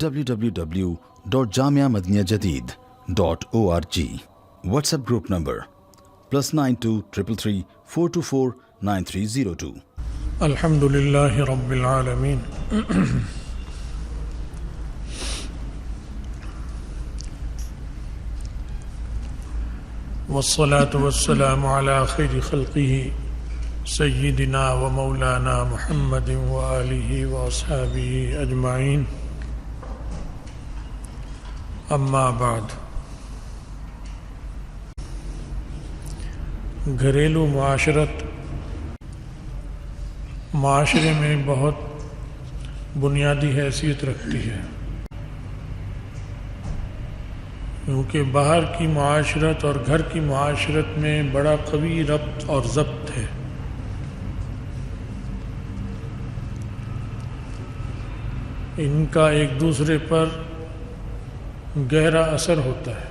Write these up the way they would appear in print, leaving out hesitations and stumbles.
www.jamiamadiniyajadid.org. WhatsApp group number +92 333 424 9302. الحمدللہ رب العالمین والصلاة والسلام على خیر خلقہ سیدنا و مولانا محمد وآلہ واصحابہ اجمعین، اما بعد۔ گھریلو معاشرت معاشرے میں بہت بنیادی حیثیت رکھتی ہے، کیونکہ باہر کی معاشرت اور گھر کی معاشرت میں بڑا قوی ربط اور ضبط ہے۔ ان کا ایک دوسرے پر گہرا اثر ہوتا ہے۔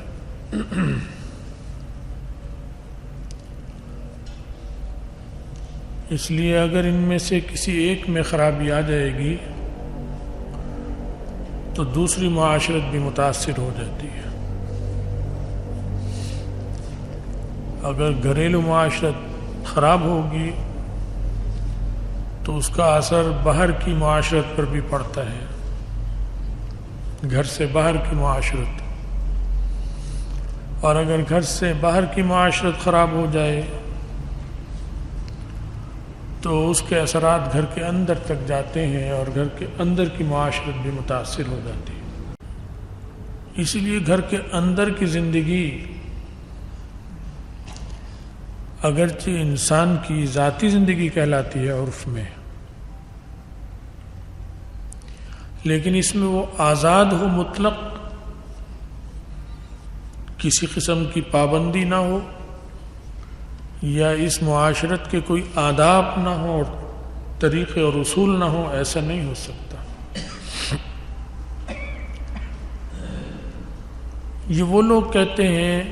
اس لیے اگر ان میں سے کسی ایک میں خرابی آ جائے گی تو دوسری معاشرت بھی متاثر ہو جاتی ہے۔ اگر گھریلو معاشرت خراب ہوگی تو اس کا اثر باہر کی معاشرت پر بھی پڑتا ہے، گھر سے باہر کی معاشرت۔ اور اگر گھر سے باہر کی معاشرت خراب ہو جائے تو اس کے اثرات گھر کے اندر تک جاتے ہیں اور گھر کے اندر کی معاشرت بھی متاثر ہو جاتی ہے۔ اسی لیے گھر کے اندر کی زندگی اگرچہ انسان کی ذاتی زندگی کہلاتی ہے عرف میں، لیکن اس میں وہ آزاد ہو، مطلق، کسی قسم کی پابندی نہ ہو، یا اس معاشرت کے کوئی آداب نہ ہو اور طریقے اور اصول نہ ہو، ایسا نہیں ہو سکتا۔ یہ وہ لوگ کہتے ہیں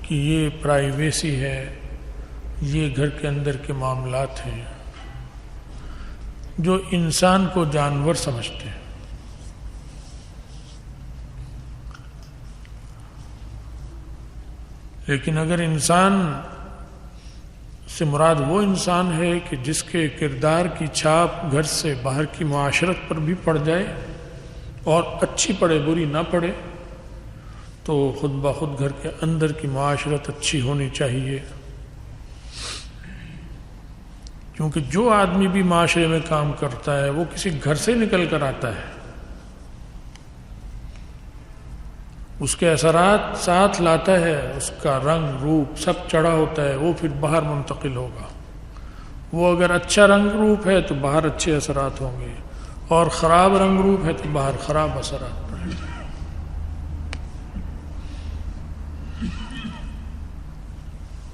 کہ یہ پرائیویسی ہے، یہ گھر کے اندر کے معاملات ہیں، جو انسان کو جانور سمجھتے ہیں۔ لیکن اگر انسان سے مراد وہ انسان ہے کہ جس کے کردار کی چھاپ گھر سے باہر کی معاشرت پر بھی پڑ جائے، اور اچھی پڑے بری نہ پڑے، تو خود بخود گھر کے اندر کی معاشرت اچھی ہونی چاہیے۔ کیونکہ جو آدمی بھی معاشرے میں کام کرتا ہے وہ کسی گھر سے نکل کر آتا ہے، اس کے اثرات ساتھ لاتا ہے، اس کا رنگ روپ سب چڑھا ہوتا ہے، وہ پھر باہر منتقل ہوگا۔ وہ اگر اچھا رنگ روپ ہے تو باہر اچھے اثرات ہوں گے، اور خراب رنگ روپ ہے تو باہر خراب اثرات پڑیں گے۔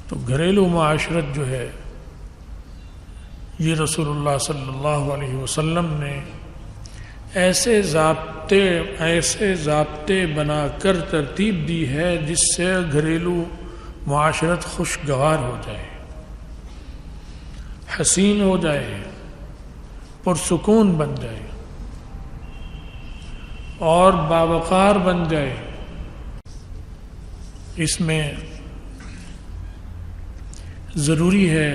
تو گھریلو معاشرت جو ہے، یہ رسول اللہ صلی اللہ علیہ وسلم نے ایسے ضابطے بنا کر ترتیب دی ہے جس سے گھریلو معاشرت خوشگوار ہو جائے، حسین ہو جائے، پرسکون بن جائے اور باوقار بن جائے۔ اس میں ضروری ہے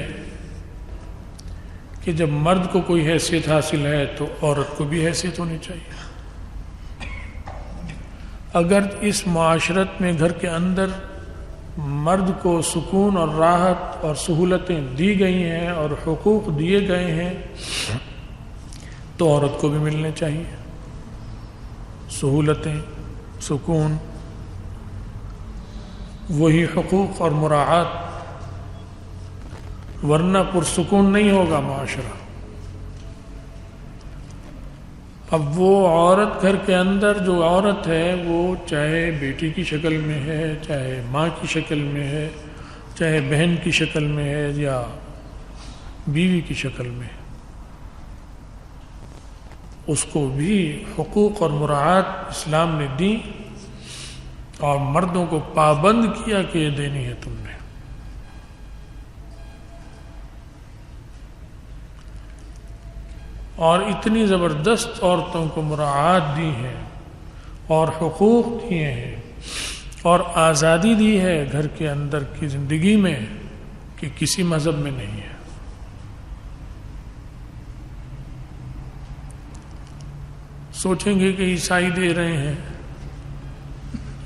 کہ جب مرد کو کوئی حیثیت حاصل ہے تو عورت کو بھی حیثیت ہونی چاہیے۔ اگر اس معاشرت میں گھر کے اندر مرد کو سکون اور راحت اور سہولتیں دی گئی ہیں اور حقوق دیے گئے ہیں تو عورت کو بھی ملنے چاہیے سہولتیں، سکون، وہی حقوق اور مراعات، ورنہ پرسکون نہیں ہوگا معاشرہ۔ اب وہ عورت گھر کے اندر جو عورت ہے، وہ چاہے بیٹی کی شکل میں ہے، چاہے ماں کی شکل میں ہے، چاہے بہن کی شکل میں ہے، یا بیوی کی شکل میں، اس کو بھی حقوق اور مراعات اسلام نے دی، اور مردوں کو پابند کیا کہ یہ دینی ہے تم نے۔ اور اتنی زبردست عورتوں کو مراعات دی ہے اور حقوق دیے ہیں اور آزادی دی ہے گھر کے اندر کی زندگی میں کہ کسی مذہب میں نہیں ہے. سوچیں گے کہ عیسائی دے رہے ہیں.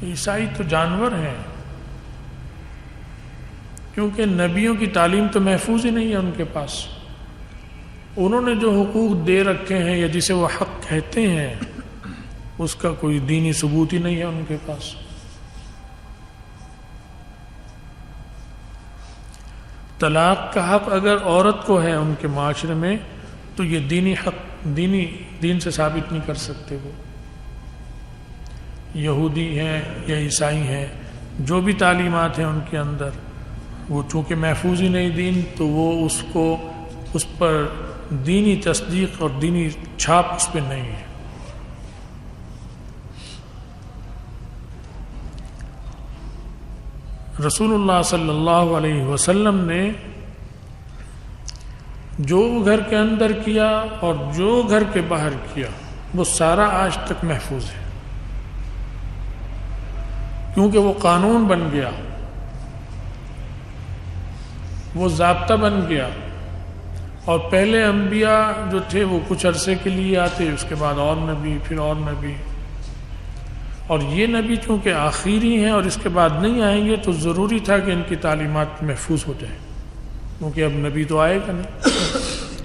عیسائی تو جانور ہیں، کیونکہ نبیوں کی تعلیم تو محفوظ ہی نہیں ہے ان کے پاس. انہوں نے جو حقوق دے رکھے ہیں یا جسے وہ حق کہتے ہیں اس کا کوئی دینی ثبوت ہی نہیں ہے ان کے پاس. طلاق کا حق اگر عورت کو ہے ان کے معاشرے میں تو یہ دینی حق دین سے ثابت نہیں کر سکتے. وہ یہودی ہیں یا عیسائی ہیں، جو بھی تعلیمات ہیں ان کے اندر، وہ چونکہ محفوظ ہی نہیں دین، تو وہ اس پر دینی تصدیق اور دینی چھاپ اس پہ نہیں ہے. رسول اللہ صلی اللہ علیہ وسلم نے جو گھر کے اندر کیا اور جو گھر کے باہر کیا وہ سارا آج تک محفوظ ہے، کیونکہ وہ قانون بن گیا، وہ ضابطہ بن گیا. اور پہلے انبیاء جو تھے وہ کچھ عرصے کے لیے آتے، اس کے بعد اور نبی، پھر اور نبی، اور یہ نبی چونکہ آخری ہیں اور اس کے بعد نہیں آئیں گے تو ضروری تھا کہ ان کی تعلیمات محفوظ ہو جائیں، کیونکہ اب نبی تو آئے گا نہیں.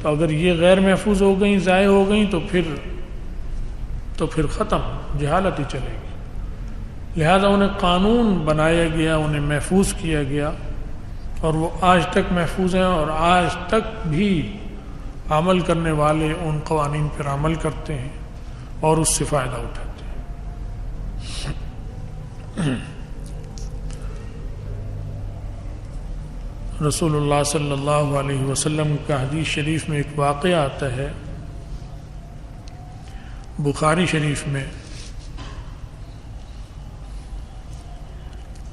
تو اگر یہ غیر محفوظ ہو گئیں، ضائع ہو گئیں تو پھر ختم، جہالت ہی چلے گی. لہذا انہیں قانون بنایا گیا، انہیں محفوظ کیا گیا، اور وہ آج تک محفوظ ہیں اور آج تک بھی عمل کرنے والے ان قوانین پر عمل کرتے ہیں اور اس سے فائدہ اٹھاتے ہیں. رسول اللہ صلی اللہ علیہ وسلم کا حدیث شریف میں ایک واقعہ آتا ہے، بخاری شریف میں،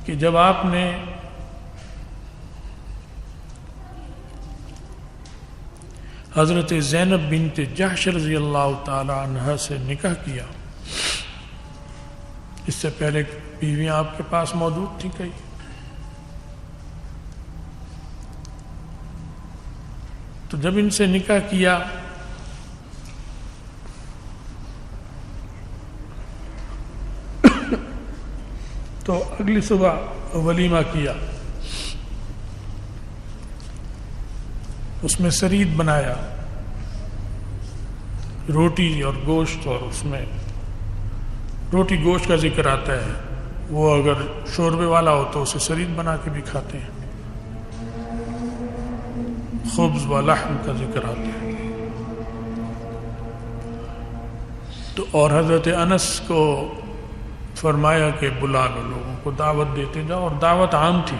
کہ جب آپ نے حضرت زینب بنت جحش رضی اللہ تعالی عنہ سے نکاح کیا، اس سے پہلے بیویاں آپ کے پاس موجود تھیں کئی، تو جب ان سے نکاح کیا تو اگلی صبح ولیمہ کیا، اس میں سرید بنایا، روٹی اور گوشت، اور اس میں روٹی گوشت کا ذکر آتا ہے، وہ اگر شوربے والا ہو تو اسے سرید بنا کے بھی کھاتے ہیں، خبز و لحم کا ذکر آتا ہے. تو اور حضرت انس کو فرمایا کہ بلا لو، لوگوں کو دعوت دیتے جاؤ، اور دعوت عام تھی،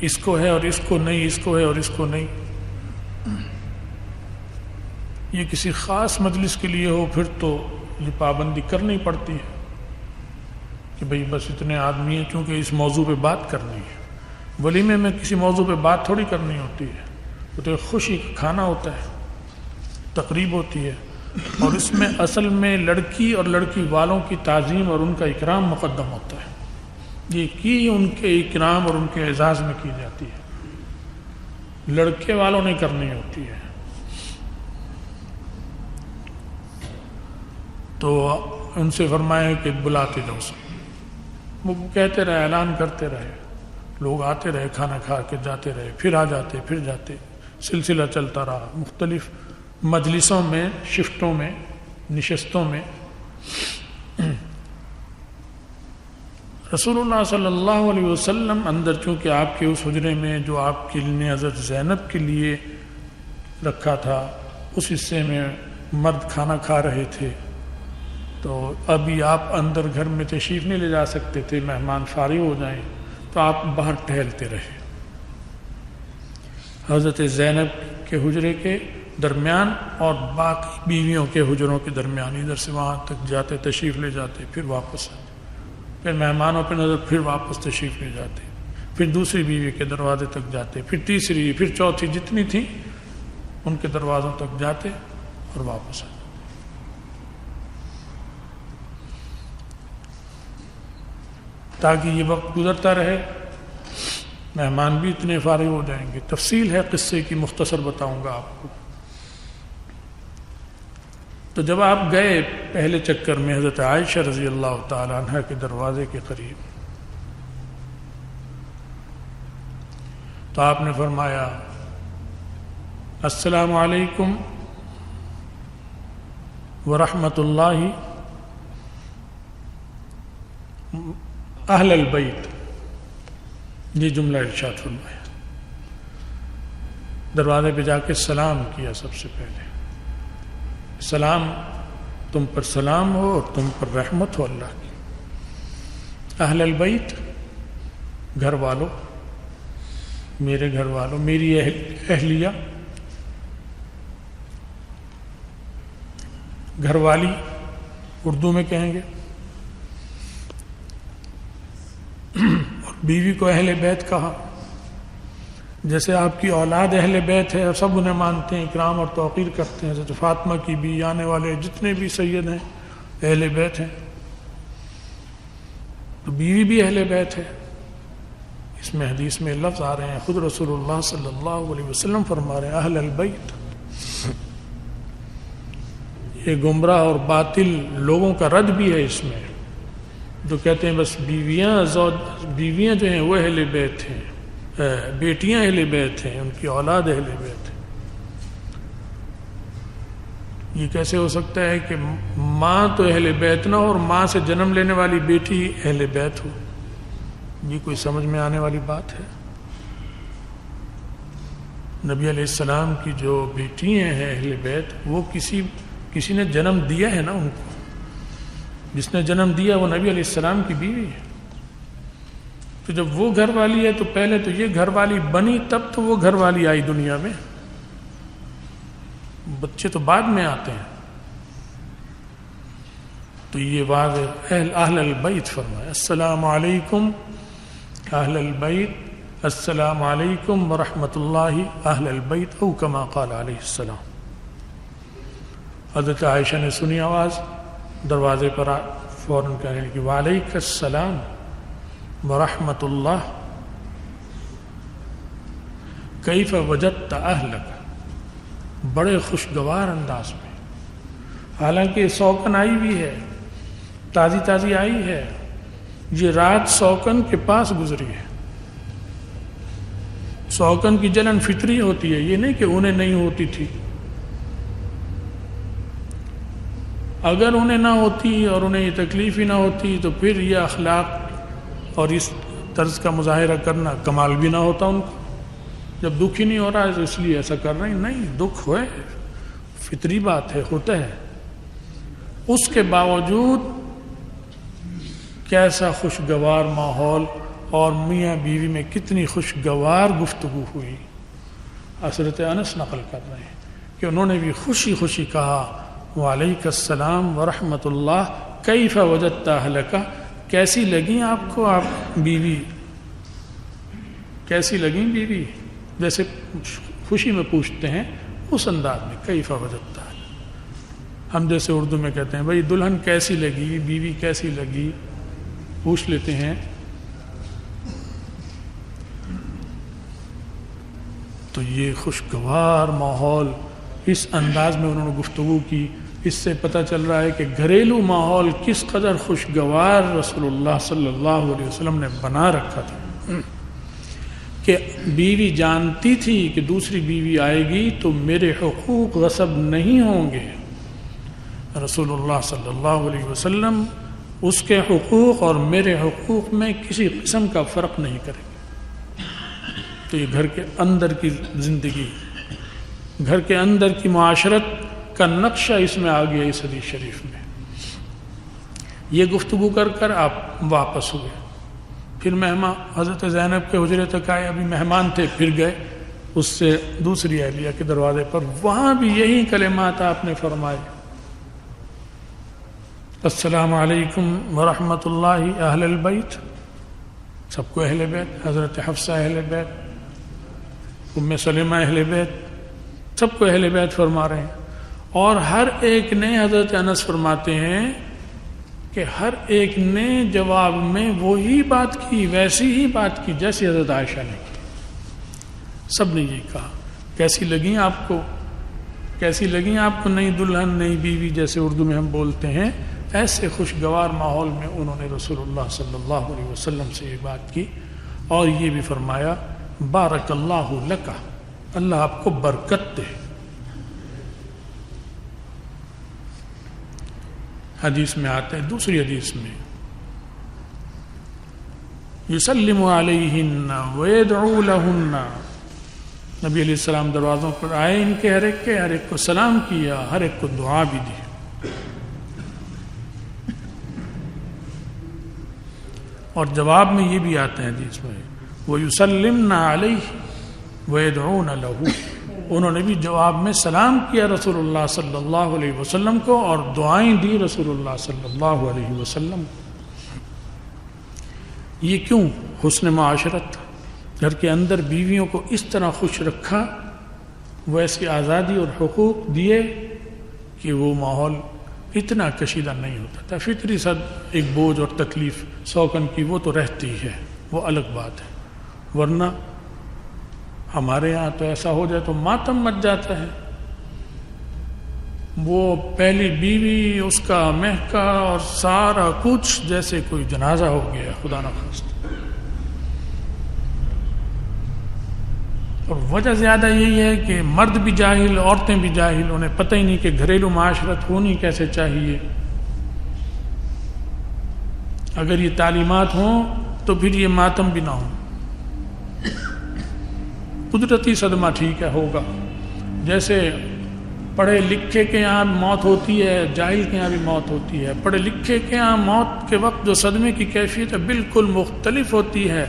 اس کو ہے اور اس کو نہیں، اس کو ہے اور اس کو نہیں. یہ کسی خاص مجلس کے لیے ہو پھر تو یہ پابندی کرنی پڑتی ہے کہ بھئی بس اتنے آدمی ہیں، چونکہ اس موضوع پہ بات کرنی ہے. ولیمے میں کسی موضوع پہ بات تھوڑی کرنی ہوتی ہے، وہ تو ایک خوشی کا کھانا ہوتا ہے، تقریب ہوتی ہے، اور اس میں اصل میں لڑکی اور لڑکی والوں کی تعظیم اور ان کا اکرام مقدم ہوتا ہے. یہ کی ان کے اکرام اور ان کے اعزاز میں کی جاتی ہے، لڑکے والوں نے کرنی ہوتی ہے. تو ان سے فرمایا کہ بلاتے جاؤ سب. وہ کہتے رہے، اعلان کرتے رہے، لوگ آتے رہے، کھانا کھا کے جاتے رہے، پھر آ جاتے، پھر جاتے، سلسلہ چلتا رہا. مختلف مجلسوں میں، شفٹوں میں، نشستوں میں. رسول اللہ صلی اللہ علیہ وسلم اندر، چونکہ آپ کے اس حجرے میں جو آپ کے لیے حضرت زینب کے لیے رکھا تھا، اس حصے میں مرد کھانا کھا رہے تھے، تو ابھی آپ اندر گھر میں تشریف نہیں لے جا سکتے تھے، مہمان فارغ ہو جائیں، تو آپ باہر ٹہلتے رہے. حضرت زینب کے حجرے کے درمیان اور باقی بیویوں کے حجروں کے درمیان، ادھر سے وہاں تک جاتے، تشریف لے جاتے، پھر واپس آتے، پھر مہمانوں پہ نظر، پھر واپس تشریف لے جاتے، پھر دوسری بیوی کے دروازے تک جاتے، پھر تیسری، پھر چوتھی، جتنی تھیں ان کے دروازوں تک جاتے اور واپس آتے. تاکہ یہ وقت گزرتا رہے، مہمان بھی اتنے فارغ ہو جائیں گے۔ تفصیل ہے قصے کی، مختصر بتاؤں گا آپ کو۔ تو جب آپ گئے پہلے چکر میں حضرت عائشہ رضی اللہ تعالی عنہ کے دروازے کے قریب، تو آپ نے فرمایا السلام علیکم ورحمۃ اللہ اہل البیت، یہ جملہ ارشاد فرمایا۔ دروازے پہ جا کے سلام کیا سب سے پہلے، سلام، تم پر سلام ہو اور تم پر رحمت ہو اللہ کی۔ اہل البیت، گھر والوں، میرے گھر والوں، میری اہلیہ، گھر والی اردو میں کہیں گے، اور بیوی کو اہل بیت کہا۔ جیسے آپ کی اولاد اہل بیت ہے، سب انہیں مانتے ہیں، اکرام اور توقیر کرتے ہیں، حضرت فاطمہ کی بھی، آنے والے جتنے بھی سید ہیں اہل بیت ہیں، تو بیوی بھی اہل بیت ہے۔ اس میں حدیث میں لفظ آ رہے ہیں، خود رسول اللہ صلی اللہ علیہ وسلم فرما رہے ہیں اہل البیت۔ یہ گمراہ اور باطل لوگوں کا رد بھی ہے اس میں، جو کہتے ہیں بس بیویاں جو ہیں وہ اہل بیت ہیں، بیٹیاں اہل بیت ہیں، ان کی اولاد اہل بیت ہے۔ یہ کیسے ہو سکتا ہے کہ ماں تو اہل بیت نہ ہو اور ماں سے جنم لینے والی بیٹی اہل بیت ہو؟ یہ کوئی سمجھ میں آنے والی بات ہے؟ نبی علیہ السلام کی جو بیٹیاں ہیں اہل بیت، وہ کسی نے جنم دیا ہے نا ان کو، جس نے جنم دیا وہ نبی علیہ السلام کی بیوی ہے۔ تو جب وہ گھر والی ہے تو پہلے تو یہ گھر والی بنی، تب تو وہ گھر والی آئی دنیا میں، بچے تو بعد میں آتے ہیں۔ تو یہ واضح اہل البیت فرمایا السلام علیکم اہل البیت، السلام علیکم ورحمۃ اللہ اہل البیت، او کما قال علیہ السلام۔ حضرت عائشہ نے سنی آواز، دروازے پر فوراً کہنے لگی وعلیک السلام ورحمۃ اللہ کیف وجدت اہلک، بڑے خوشگوار انداز میں، حالانکہ سوکن آئی بھی ہے، تازی تازی آئی ہے، یہ رات سوکن کے پاس گزری ہے۔ سوکن کی جلن فطری ہوتی ہے، یہ نہیں کہ انہیں نہیں ہوتی تھی۔ اگر انہیں نہ ہوتی اور انہیں یہ تکلیف ہی نہ ہوتی تو پھر یہ اخلاق اور اس طرز کا مظاہرہ کرنا کمال بھی نہ ہوتا ان کو۔ جب دکھ ہی نہیں ہو رہا ہے تو اس لیے ایسا کر رہے ہیں، نہیں، دکھ ہوئے، فطری بات ہے، ہوتا ہے۔ اس کے باوجود کیسا خوشگوار ماحول، اور میاں بیوی میں کتنی خوشگوار گفتگو ہوئی۔ حضرت انس نقل کر رہے ہیں کہ انہوں نے بھی خوشی خوشی کہا وعلیک السلام ورحمۃ اللہ کیف وجدت اہلک، کیسی لگیں آپ کو آپ بیوی، کیسی لگیں بیوی، جیسے خوشی میں پوچھتے ہیں اس انداز میں کیف وجدت اہلک۔ ہم جیسے اردو میں کہتے ہیں بھائی دلہن کیسی لگی، بیوی کیسی لگی، پوچھ لیتے ہیں۔ تو یہ خوشگوار ماحول، اس انداز میں انہوں نے گفتگو کی۔ اس سے پتہ چل رہا ہے کہ گھریلو ماحول کس قدر خوشگوار رسول اللہ صلی اللہ علیہ وسلم نے بنا رکھا تھا، کہ بیوی جانتی تھی کہ دوسری بیوی آئے گی تو میرے حقوق غصب نہیں ہوں گے۔ رسول اللہ صلی اللہ علیہ وسلم اس کے حقوق اور میرے حقوق میں کسی قسم کا فرق نہیں کریں گے۔ تو یہ گھر کے اندر کی زندگی، گھر کے اندر کی معاشرت کا نقشہ اس میں آ گیا اس حدیث شریف میں۔ یہ گفتگو کر کر آپ واپس ہوئے، پھر مہمان حضرت زینب کے حجرے تک آئے، ابھی مہمان تھے، پھر گئے اس سے دوسری اہلیہ کے دروازے پر، وہاں بھی یہی کلمات آپ نے فرمائے السلام علیکم ورحمۃ اللہ اہل البیت، سب کو اہل بیت، حضرت حفصہ اہل بیت، ام سلمہ اہل بیت، سب کو اہل بیت فرما رہے ہیں۔ اور ہر ایک نے، حضرت انس فرماتے ہیں کہ ہر ایک نے جواب میں وہی بات کی، ویسی ہی بات کی جیسی حضرت عائشہ نے کی. سب نے یہی کہا کیسی لگیں آپ کو، کیسی لگیں آپ کو نئی دلہن نئی بیوی، جیسے اردو میں ہم بولتے ہیں. ایسے خوشگوار ماحول میں انہوں نے رسول اللہ صلی اللہ علیہ وسلم سے یہ بات کی اور یہ بھی فرمایا بارک اللہ لکا، اللہ آپ کو برکت دے. حدیث میں آتا ہے، دوسری حدیث میں یسلم علیہن ویدعو لہن، نبی علیہ السلام دروازوں پر آئے ان کے ہر ایک کو سلام کیا، ہر ایک کو دعا بھی دی. اور جواب میں یہ بھی آتے ہیں حدیث میں وَيُسَلِّمْنَ عَلَيْهِ وَيَدْعُونَ لَهُ، انہوں نے بھی جواب میں سلام کیا رسول اللہ صلی اللہ علیہ وسلم کو اور دعائیں دی رسول اللہ صلی اللہ علیہ وسلم. یہ کیوں؟ حسن معاشرت، گھر کے اندر بیویوں کو اس طرح خوش رکھا، وہ ایسی آزادی اور حقوق دیے کہ وہ ماحول اتنا کشیدہ نہیں ہوتا تھا. فطری صد ایک بوجھ اور تکلیف سوکن کی وہ تو رہتی ہے، وہ الگ بات ہے، ورنہ ہمارے یہاں تو ایسا ہو جائے تو ماتم مچ جاتا ہے. وہ پہلی بیوی، اس کا مہکا اور سارا کچھ جیسے کوئی جنازہ ہو گیا، خدا نخواستہ. اور وجہ زیادہ یہی ہے کہ مرد بھی جاہل، عورتیں بھی جاہل، انہیں پتہ ہی نہیں کہ گھریلو معاشرت ہونی کیسے چاہیے. اگر یہ تعلیمات ہوں تو پھر یہ ماتم بھی نہ ہو. قدرتی صدمہ ٹھیک ہے ہوگا، جیسے پڑھے لکھے کے یہاں موت ہوتی ہے، جاہل کے یہاں بھی موت ہوتی ہے. پڑھے لکھے کے یہاں موت کے وقت جو صدمے کی کیفیت ہے بالکل مختلف ہوتی ہے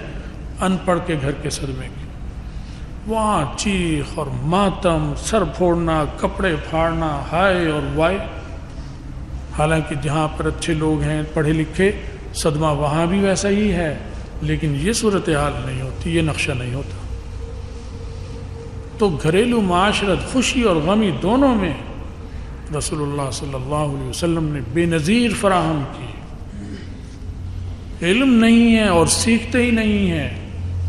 ان پڑھ کے گھر کے صدمے کی. وہاں چیخ اور ماتم، سر پھوڑنا، کپڑے پھاڑنا، ہائے اور وائے. حالانکہ جہاں پر اچھے لوگ ہیں پڑھے لکھے، صدمہ وہاں بھی ویسا ہی ہے، لیکن یہ صورتحال نہیں ہوتی، یہ نقشہ نہیں ہوتا. تو گھریلو معاشرت خوشی اور غمی دونوں میں رسول اللہ صلی اللہ علیہ وسلم نے بے نظیر فراہم کی. علم نہیں ہے اور سیکھتے ہی نہیں ہیں،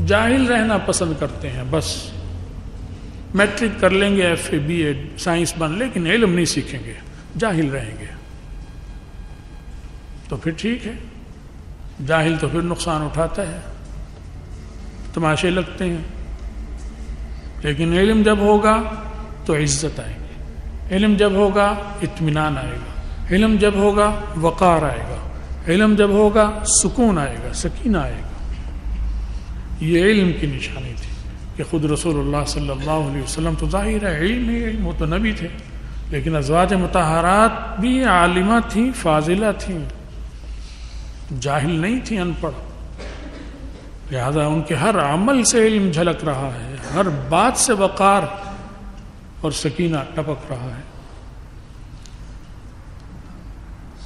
جاہل رہنا پسند کرتے ہیں. بس میٹرک کر لیں گے، F A B A science بن، لیکن علم نہیں سیکھیں گے، جاہل رہیں گے. تو پھر ٹھیک ہے، جاہل تو پھر نقصان اٹھاتا ہے، تماشے لگتے ہیں. لیکن علم جب ہوگا تو عزت آئے گی، علم جب ہوگا اطمینان آئے گا، علم جب ہوگا وقار آئے گا، علم جب ہوگا سکون آئے گا، سکینہ آئے گا. یہ علم کی نشانی تھی کہ خود رسول اللہ صلی اللہ علیہ وسلم تو ظاہر ہے علم ہی علم، وہ تو نبی تھے، لیکن ازواج مطہرات بھی عالمہ تھیں، فاضلہ تھیں، جاہل نہیں تھیں، ان پڑھ. لہذا ان کے ہر عمل سے علم جھلک رہا ہے، ہر بات سے وقار اور سکینہ ٹپک رہا ہے.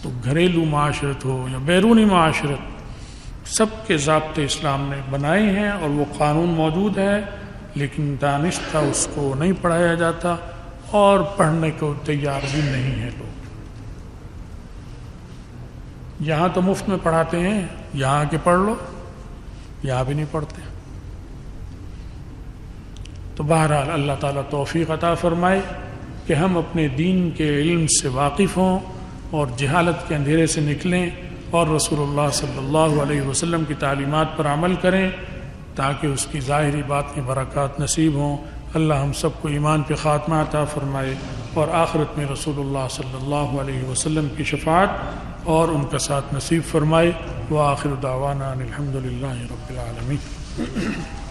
تو گھریلو معاشرت ہو یا بیرونی معاشرت، سب کے ضابطے اسلام نے بنائے ہیں اور وہ قانون موجود ہے، لیکن دانشتہ اس کو نہیں پڑھایا جاتا اور پڑھنے کو تیار بھی نہیں ہے لوگ. یہاں تو مفت میں پڑھاتے ہیں، یہاں کے پڑھ لو، یہاں بھی نہیں پڑھتے. تو بہرحال اللہ تعالیٰ توفیق عطا فرمائے کہ ہم اپنے دین کے علم سے واقف ہوں اور جہالت کے اندھیرے سے نکلیں اور رسول اللہ صلی اللہ علیہ وسلم کی تعلیمات پر عمل کریں تاکہ اس کی ظاہری باطنی برکات نصیب ہوں. اللہ ہم سب کو ایمان پہ خاتمہ عطا فرمائے اور آخرت میں رسول اللہ صلی اللہ علیہ وسلم کی شفاعت اور ان کا ساتھ نصیب فرمائے. وآخر دعوانا ان الحمد للہ رب العالمین.